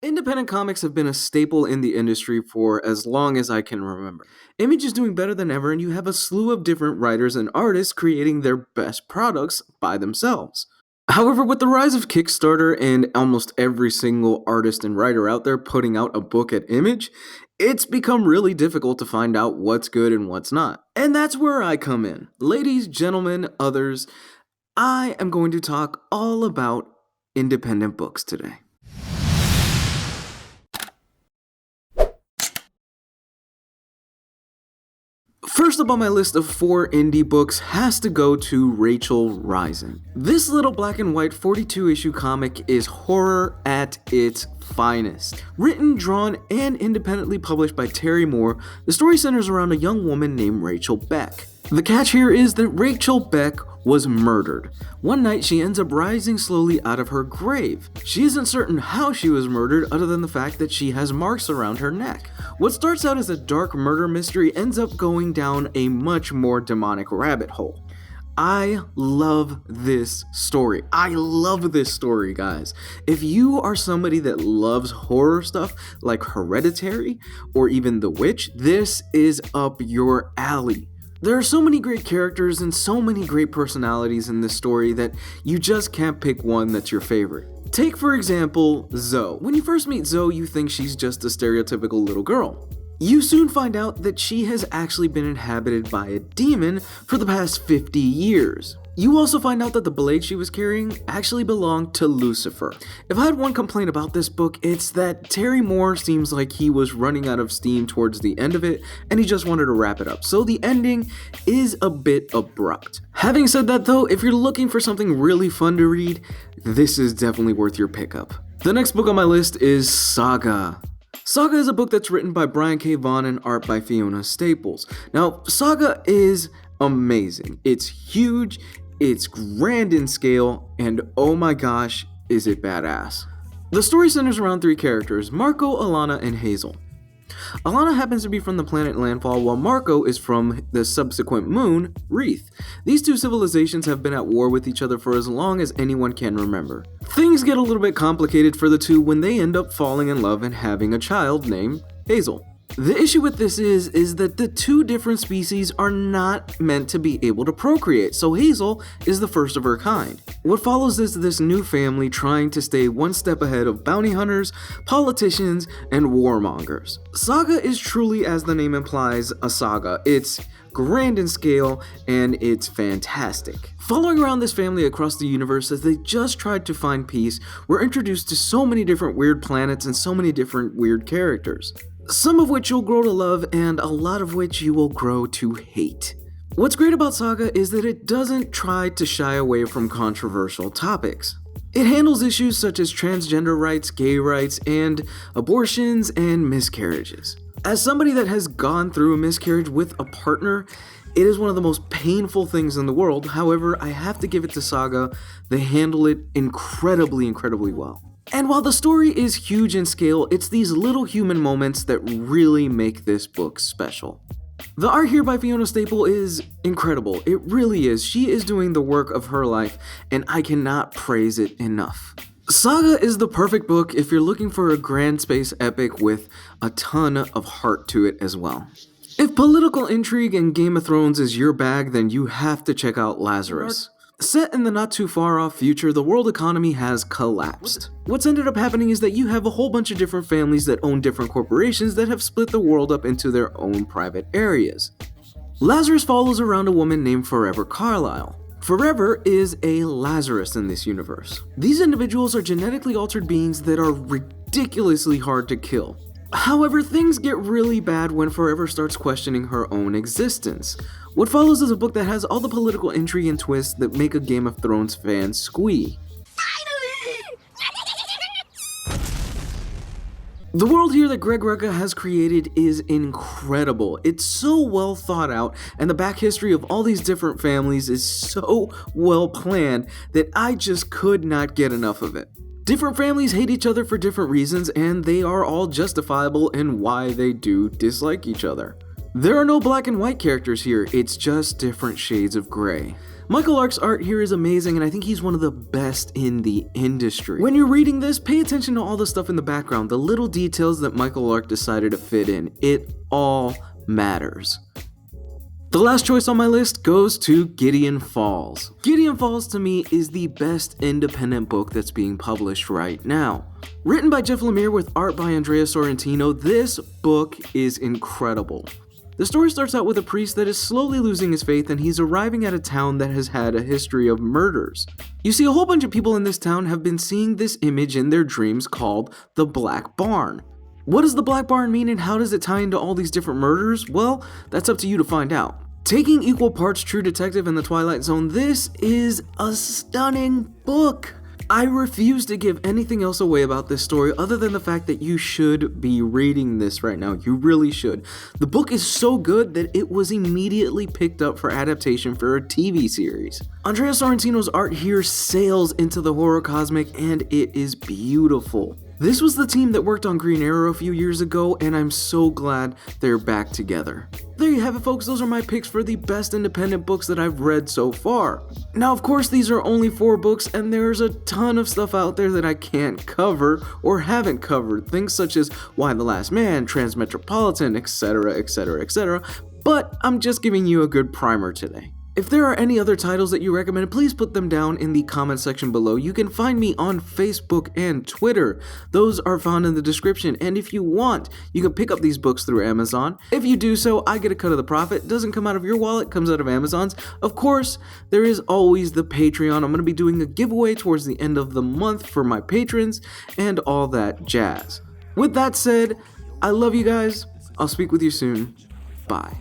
Independent comics have been a staple in the industry for as long as I can remember. Image is doing better than ever, and you have a slew of different writers and artists creating their best products by themselves. However, with the rise of Kickstarter and almost every single artist and writer out there putting out a book at Image, it's become really difficult to find out what's good and what's not. And that's where I come in. Ladies, gentlemen, others, I am going to talk all about independent books today. First up on my list of 4 indie books has to go to Rachel Rison. This little black and white 42-issue comic is horror at its finest. Written, drawn, and independently published by Terry Moore, the story centers around a young woman named Rachel Beck. The catch here is that Rachel Beck was murdered. One night she ends up rising slowly out of her grave. She isn't certain how she was murdered other than the fact that she has marks around her neck. What starts out as a dark murder mystery ends up going down a much more demonic rabbit hole. I love this story. I love this story, guys. If you are somebody that loves horror stuff like Hereditary or even The Witch, this is up your alley. There are so many great characters and so many great personalities in this story that you just can't pick one that's your favorite. Take, for example, Zoe. When you first meet Zoe, you think she's just a stereotypical little girl. You soon find out that she has actually been inhabited by a demon for the past 50 years. You also find out that the blade she was carrying actually belonged to Lucifer. If I had one complaint about this book, it's that Terry Moore seems like he was running out of steam towards the end of it, and he just wanted to wrap it up. So the ending is a bit abrupt. Having said that though, if you're looking for something really fun to read, this is definitely worth your pickup. The next book on my list is Saga. Saga is a book that's written by Brian K. Vaughan and art by Fiona Staples. Now, Saga is amazing. It's huge, it's grand in scale, and oh my gosh, is it badass. The story centers around 3 characters, Marco, Alana, and Hazel. Alana happens to be from the planet Landfall, while Marco is from the subsequent moon, Wreath. These 2 civilizations have been at war with each other for as long as anyone can remember. Things get a little bit complicated for the 2 when they end up falling in love and having a child named Hazel. The issue with this is that the 2 different species are not meant to be able to procreate, so Hazel is the first of her kind. What follows is this new family trying to stay one step ahead of bounty hunters, politicians, and warmongers. Saga is truly, as the name implies, a saga. It's grand in scale, and it's fantastic. Following around this family across the universe as they just tried to find peace, we're introduced to so many different weird planets and so many different weird characters. Some of which you'll grow to love, and a lot of which you will grow to hate. What's great about Saga is that it doesn't try to shy away from controversial topics. It handles issues such as transgender rights, gay rights, and abortions and miscarriages. As somebody that has gone through a miscarriage with a partner, it is one of the most painful things in the world. However, I have to give it to Saga. They handle it incredibly well. And while the story is huge in scale, it's these little human moments that really make this book special. The art here by Fiona Staples is incredible. It really is. She is doing the work of her life, and I cannot praise it enough. Saga is the perfect book if you're looking for a grand space epic with a ton of heart to it as well. If political intrigue and Game of Thrones is your bag, then you have to check out Lazarus. Set in the not too far off future, the world economy has collapsed. What's ended up happening is that you have a whole bunch of different families that own different corporations that have split the world up into their own private areas. Lazarus follows around a woman named Forever Carlyle. Forever is a Lazarus in this universe. These individuals are genetically altered beings that are ridiculously hard to kill. However, things get really bad when Forever starts questioning her own existence. What follows is a book that has all the political intrigue and twists that make a Game of Thrones fan squee. The world here that Greg Rucka has created is incredible. It's so well thought out, and the back history of all these different families is so well planned that I just could not get enough of it. Different families hate each other for different reasons, and they are all justifiable in why they do dislike each other. There are no black and white characters here, it's just different shades of gray. Michael Lark's art here is amazing, and I think he's one of the best in the industry. When you're reading this, pay attention to all the stuff in the background, the little details that Michael Lark decided to fit in. It all matters. The last choice on my list goes to Gideon Falls. Gideon Falls to me is the best independent book that's being published right now. Written by Jeff Lemire with art by Andrea Sorrentino, this book is incredible. The story starts out with a priest that is slowly losing his faith, and he's arriving at a town that has had a history of murders. You see, a whole bunch of people in this town have been seeing this image in their dreams called the Black Barn. What does the Black Barn mean, and how does it tie into all these different murders? Well, that's up to you to find out. Taking equal parts True Detective and The Twilight Zone, this is a stunning book. I refuse to give anything else away about this story other than the fact that you should be reading this right now. You really should. The book is so good that it was immediately picked up for adaptation for a TV series. Andrea Sorrentino's art here sails into the horror cosmic, and it is beautiful. This was the team that worked on Green Arrow a few years ago, and I'm so glad they're back together. There you have it, folks. Those are my picks for the best independent books that I've read so far. Now, of course, these are only 4 books, and there's a ton of stuff out there that I can't cover or haven't covered. Things such as Why the Last Man, Transmetropolitan, etc., etc., etc. But I'm just giving you a good primer today. If there are any other titles that you recommend, please put them down in the comment section below. You can find me on Facebook and Twitter. Those are found in the description. And if you want, you can pick up these books through Amazon. If you do so, I get a cut of the profit. It doesn't come out of your wallet, it comes out of Amazon's. Of course, there is always the Patreon. I'm going to be doing a giveaway towards the end of the month for my patrons and all that jazz. With that said, I love you guys. I'll speak with you soon. Bye.